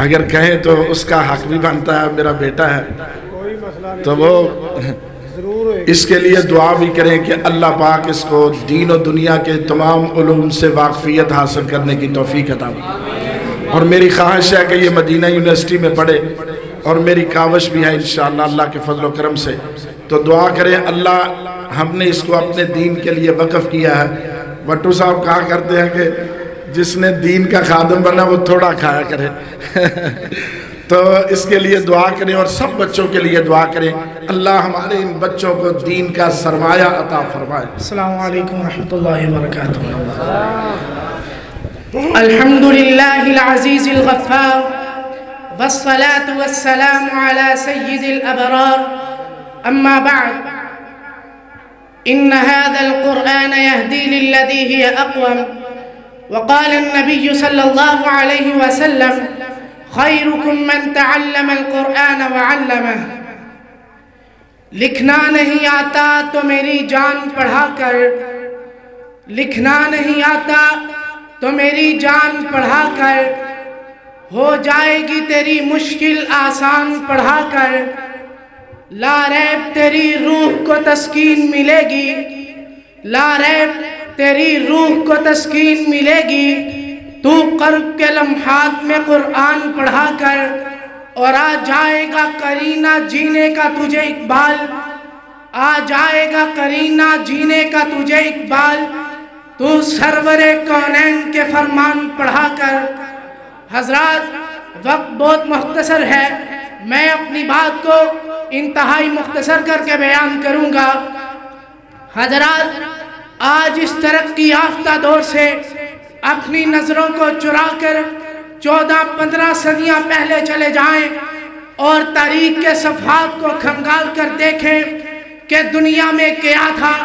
اگر کہیں تو اس کا حق بھی بنتا ہے، میرا بیٹا ہے، تو وہ اس کے لیے دعا بھی کریں کہ اللہ پاک اس کو دین و دنیا کے تمام علوم سے واقفیت حاصل کرنے کی توفیق عطا فرمائے۔ اور میری خواہش ہے کہ یہ مدینہ یونیورسٹی میں پڑھے، اور میری کاوش بھی ہے انشاءاللہ اللہ کے فضل و کرم سے۔ تو دعا کریں اللہ ہم نے اس کو اپنے دین کے لیے وقف کیا ہے۔ وٹو صاحب کہا کرتے ہیں کہ جس نے دین کا خادم بنا وہ تھوڑا کھایا کرے تو اس کے لیے دعا کریں، اور سب بچوں کے لیے دعا کریں اللہ ہمارے ان بچوں کو دین کا سرمایہ عطا فرمائے۔ السلام علیکم ورحمۃ اللہ وبرکاتہ۔ الحمدللہ العزیز الغفار والصلاة والسلام على سید الابرار، اما بعد ان هذا القرآن يهدي للذي هي اقوم، وقال النبي صلى الله عليه وسلم خيركم من تعلم القرآن وعلمه۔ لکھنا نہیں آتا تو میری جان پڑھا کر، لکھنا نہیں آتا تو میری جان پڑھا کر، ہو جائے گی تیری مشکل آسان پڑھا کر، لا ریب تیری روح کو تسکین ملے گی، لا ریب تیری روح کو تسکین ملے گی، تو قرب کے لمحات میں قرآن پڑھا کر، اور آ جائے گا قرینہ جینے کا تجھے اقبال، آ جائے گا قرینہ جینے کا تجھے اقبال، تو سرور کونین کے فرمان پڑھا کر۔ حضرات وقت بہت مختصر ہے، میں اپنی بات کو انتہائی مختصر کر کے بیان کروں گا۔ حضرات آج اس ترقی یافتہ دور سے اپنی نظروں کو چرا کر 14-15 صدیاں پہلے چلے جائیں اور تاریخ کے صفحات کو کھنگال کر دیکھیں کہ دنیا میں کیا تھا۔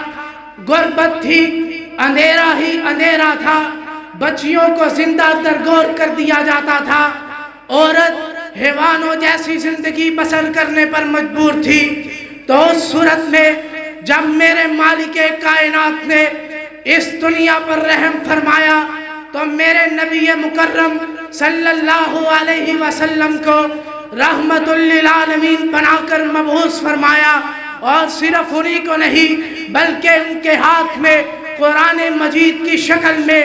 غربت تھی، اندھیرا ہی اندھیرا تھا، بچیوں کو زندہ درگور کر دیا جاتا تھا، عورت حیوانوں جیسی زندگی بسر کرنے پر مجبور تھی۔ تو اس صورت میں جب میرے مالک کائنات نے اس دنیا پر رحم فرمایا تو میرے نبی مکرم صلی اللہ علیہ وسلم کو رحمت للعالمین بنا کر مبعوث فرمایا، اور صرف انہی کو نہیں بلکہ ان کے ہاتھ میں قرآن مجید کی شکل میں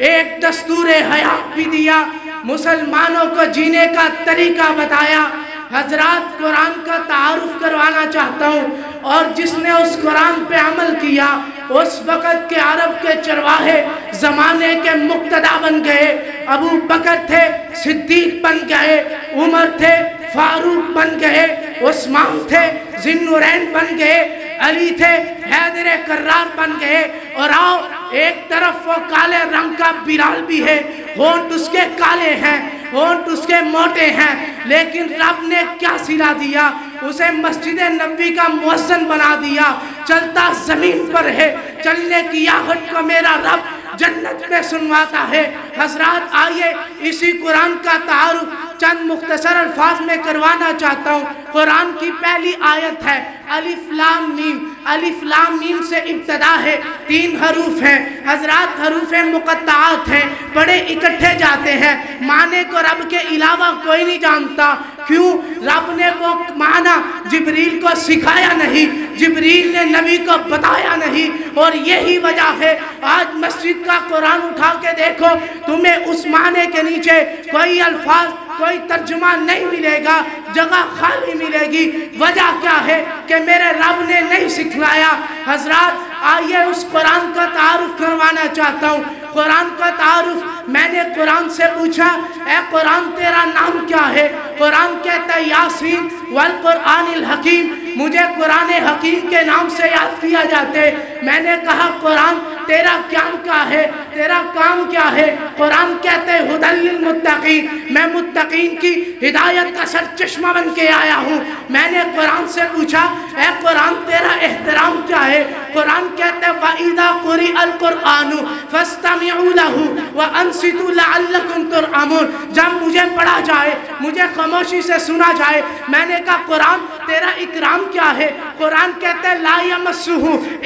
ایک دستور حیات بھی دیا، مسلمانوں کو جینے کا طریقہ بتایا۔ حضرات قرآن کا تعارف کروانا چاہتا ہوں، اور جس نے اس قرآن پہ عمل کیا اس وقت کے عرب کے چرواہے زمانے کے مقتدی بن گئے۔ ابو بکر تھے صدیق بن گئے، عمر تھے فاروق بن گئے، عثمان تھے ذی-النورین بن گئے، علی تھے حیدر کرار بن گئے۔ اور آؤ ایک طرف وہ کالے رنگ کا بلال بھی ہے، ہونٹ اس کے کالے ہیں، ہونٹ اس کے موٹے ہیں، لیکن رب نے کیا صلہ دیا، اسے مسجد نبوی کا مؤذن بنا دیا، چلتا زمین پر ہے، چلنے کی آہٹ کو میرا رب جنت میں سنواتا ہے۔ حضرات آئیے اسی قرآن کا تعارف چند مختصر الفاظ میں کروانا چاہتا ہوں۔ قرآن کی پہلی آیت ہے الف لام میم۔ الف لام میم سے ابتدا ہے، 3 حروف ہیں حضرات، حروف مقطعات ہیں، پڑھے اکٹھے جاتے ہیں، معنی کو رب کے علاوہ کوئی نہیں جانتا۔ کیوں؟ رب نے وہ معنی جبریل کو سکھایا نہیں، جبریل نے نبی کو بتایا نہیں، اور یہی وجہ ہے آج مسجد کا قرآن اٹھا کے دیکھو تمہیں اس معنی کے نیچے کوئی الفاظ کوئی ترجمہ نہیں ملے گا، جگہ خالی ملے گی۔ وجہ کیا ہے کہ میرے رب نے نہیں سکھلایا۔ حضرات آئیے اس قرآن کا تعارف کروانا چاہتا ہوں۔ قرآن کا تعارف میں نے قرآن سے پوچھا، اے قرآن تیرا نام کیا ہے؟ قرآن کہتا ہے یاسین والقرآن الحکیم، مجھے قرآن حکیم کے نام سے یاد کیا جاتے۔ میں نے کہا قرآن تیرا کام کیا ہے، تیرا کام کیا ہے؟ قرآن کہتے ہیں ہدی للمتقین، میں متقین کی ہدایت کا سرچشمہ بن کے آیا ہوں۔ میں نے قرآن سے پوچھا اے قرآن تیرا احترام کیا ہے؟ قرآن کہتے ہیں وَإِذَا قُرِئَ الْقُرْآنُ فَاسْتَمِعُوا لَهُ وَأَنصِتُوا لَعَلَّكُمْ تُرْحَمُونَ، جب مجھے پڑھا جائے، مجھے خاموشی سے سنا جائے۔ میں نے کہا قرآن تیرا اکرام کیا ہے؟ قرآن کہتے ہیں لا یمسہ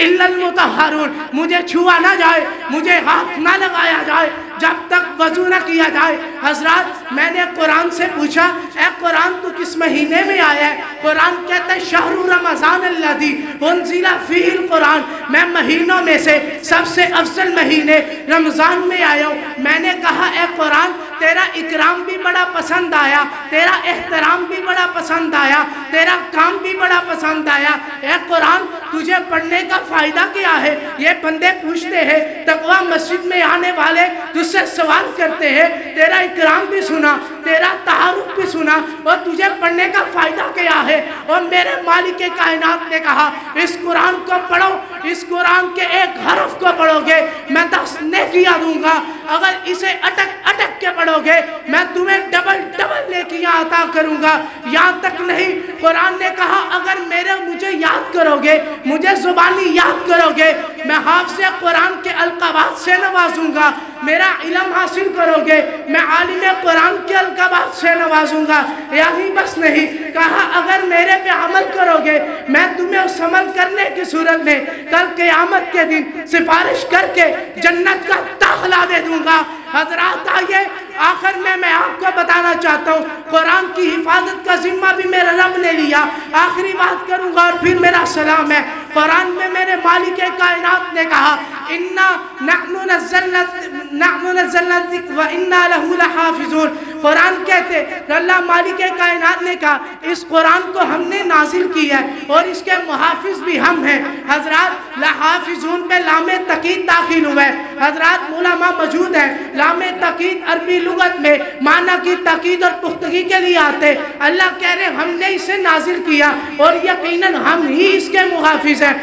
الا المطہرون، مجھے چھوا نہ جائے، مجھے ہاتھ نہ لگایا جائے جب تک وضو نہ کیا جائے۔ حضرات میں نے قرآن سے پوچھا اے قرآن تو کس مہینے میں آیا ہے؟ قرآن کہتا ہے شہر رمضان الذی انزل فیہ القرآن، میں مہینوں میں سے سب سے افضل مہینے رمضان میں آیا ہوں۔ میں نے کہا اے قرآن تیرا اکرام بھی بڑا پسند آیا، تیرا احترام بھی بڑا پسند آیا، تیرا کام بھی بڑا پسند آیا، اے قرآن تجھے پڑھنے کا فائدہ کیا ہے؟ یہ بندے پوچھتے ہیں، تقویٰ مسجد میں آنے والے تجھ سے سوال کرتے ہیں، تیرا اکرام بھی سنا، تیرا تعارف بھی سنا، اور تجھے پڑھنے کا فائدہ کیا ہے؟ اور میرے مالک کائنات نے کہا اس قرآن کو پڑھو، اس قرآن کے ایک حرف کو پڑھو گے میں 10 نیکیاں دوں گا، اگر اسے اٹک اٹک کے پڑھو گے میں تمہیں ڈبل ڈبل نیکیاں عطا کروں گا۔ یہاں تک نہیں، قرآن نے کہا اگر مجھے یاد کرو گے، مجھے زبانی یاد کرو گے، میں حافظ قرآن کے القابات سے نوازوں گا، میرا علم حاصل کرو گے میں عالم قرآن کے القابات سے نوازوں گا۔ یہی بس نہیں، کہا اگر میرے پہ عمل کرو گے میں تمہیں اس عمل کرنے کی صورت میں کل قیامت کے دن سفارش کر کے جنت کا داخلہ دے دوں گا۔ حضرات آئیے آخر میں آپ کو بتانا چاہتا ہوں قرآن کی حفاظت کا ذمہ بھی میرے رب نے لیا۔ آخری بات کروں گا اور پھر میرا سلام ہے۔ قرآن میں میرے مالک کائنات نے کہا نحن نزلنا الذکر وَإِنَّا لَهُ لَحَافِظُونَ۔ قرآن کہتے اللہ مالک کائنات نے کہا اس قرآن کو ہم نے نازل کیا ہے اور اس کے محافظ بھی ہم ہیں۔ حضرات لحافظون پہ لام تاکید داخل ہوا ہے۔ حضرات علماء موجود ہیں، لام تاکید عربی لغت میں معنی کی تاکید اور پختگی کے لیے آتے۔ اللہ کہہ رہے ہم نے اسے نازل کیا اور یقیناً ہم ہی اس کے محافظ ہیں۔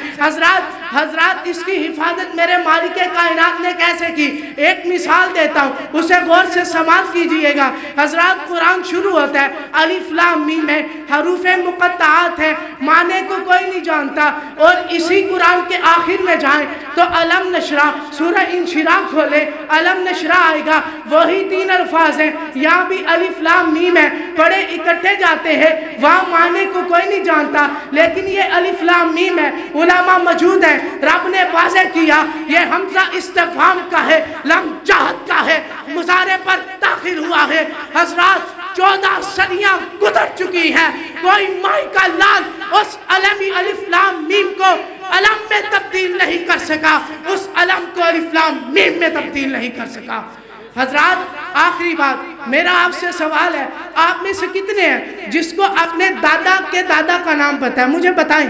حضرات اس کی حفاظت میرے مالک کائنات نے کیسے کی؟ ایک مثال دیتا ہوں، اسے غور سے سماعت کیجئے گا۔ حضرات قرآن شروع ہوتا ہے الف لام میم ہے، حروف مقطعات ہے، معنی کو کوئی نہیں جانتا، اور اسی قرآن کے آخر میں جائیں تو علم نشرح سورہ انشراح کھولے علم نشرح آئے گا، وہی 3 الفاظ ہیں، یہاں بھی الف لام میم ہے، پڑھے اکٹھے جاتے ہیں، وہاں معنی کو کوئی نہیں جانتا، لیکن یہ الف لام میم ہے، علماء موجود ہیں، رب نے واضح کیا یہ حمزہ استفہام کا ہے، لم جہت کا ہے، مضارع پر داخل ہوا ہے۔ حضرات 14 صدیاں گزر چکی ہیں، کوئی مائی کا لال اس علمی الف لام میم کو علم میں تبدیل نہیں کر سکا، اس علم کو الف لام میم میں تبدیل نہیں کر سکا۔ حضرات آخری بات میرا آپ سے سوال ہے، آپ میں سے کتنے ہیں جس کو اپنے دادا کے دادا کا نام پتہ ہے؟ مجھے بتائیں،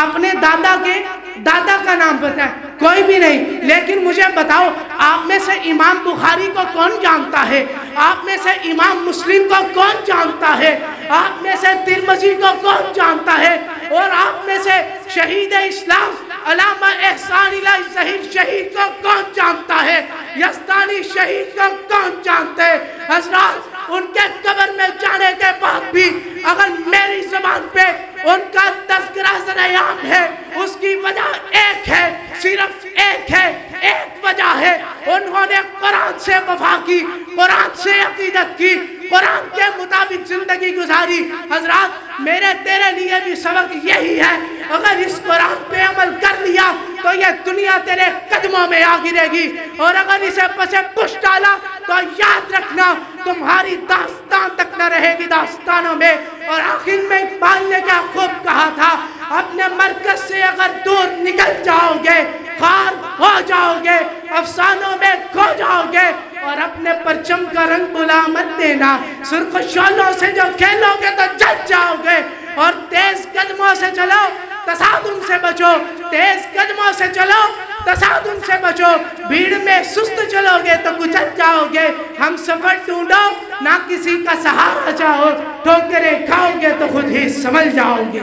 اپنے دادا کے دادا کا نام پتہ ہے؟ کوئی بھی نہیں، لیکن مجھے بتاؤ آپ میں سے امام بخاری کو کون جانتا ہے؟ آپ میں سے امام مسلم کو کون جانتا ہے؟ آپ میں سے ترمذی کو کون جانتا ہے؟ اور آپ میں سے شہید اسلام علامہ احسان الہی ظہیر شہید کو کون جانتا ہے؟ یزدانی شہید کو کون جانتے ہیں؟ حضرات ان کے قبر میں جانے کے بعد بھی اگر میری زبان پہ ان کا تذکرہ سرعام ہے، اس کی وجہ ایک ہے، صرف ایک ہے، ایک وجہ ہے، انہوں نے قرآن سے وفا کی، قرآن سے عقیدت کی، قرآن کے مطابق زندگی گزاری۔ حضرات میرے تیرے لیے بھی سبق یہی ہے، اگر اس قرآن پہ عمل کر لیا تو یہ دنیا تیرے قدموں میں آ گرے گی، اور اگر اسے پسے پش ڈالا تو یاد رکھنا تمہاری داستان تک نہ رہے گی داستانوں میں۔ اور آخر میں اقبال نے کیا خوب کہا تھا، اپنے مرکز سے اگر دور نکل جاؤ گے خار ہو جاؤ گے، افسانوں میں کھو جاؤ گے، اور اپنے پرچم کا رنگ بلا مت دینا، سرخ شعلوں سے جو کھیلو گے تو جل جاؤ گے، اور تیز قدموں سے چلو تصادم سے بچو، تیز قدموں سے چلو تصادم سے بچو، بھیڑ میں سست چلو گے تو کچل جاؤ گے، ہم سفر ڈھونڈو نہ کسی کا سہارا چاہو، ٹھوکریں کھاؤ گے تو خود ہی سنبھل جاؤ گے۔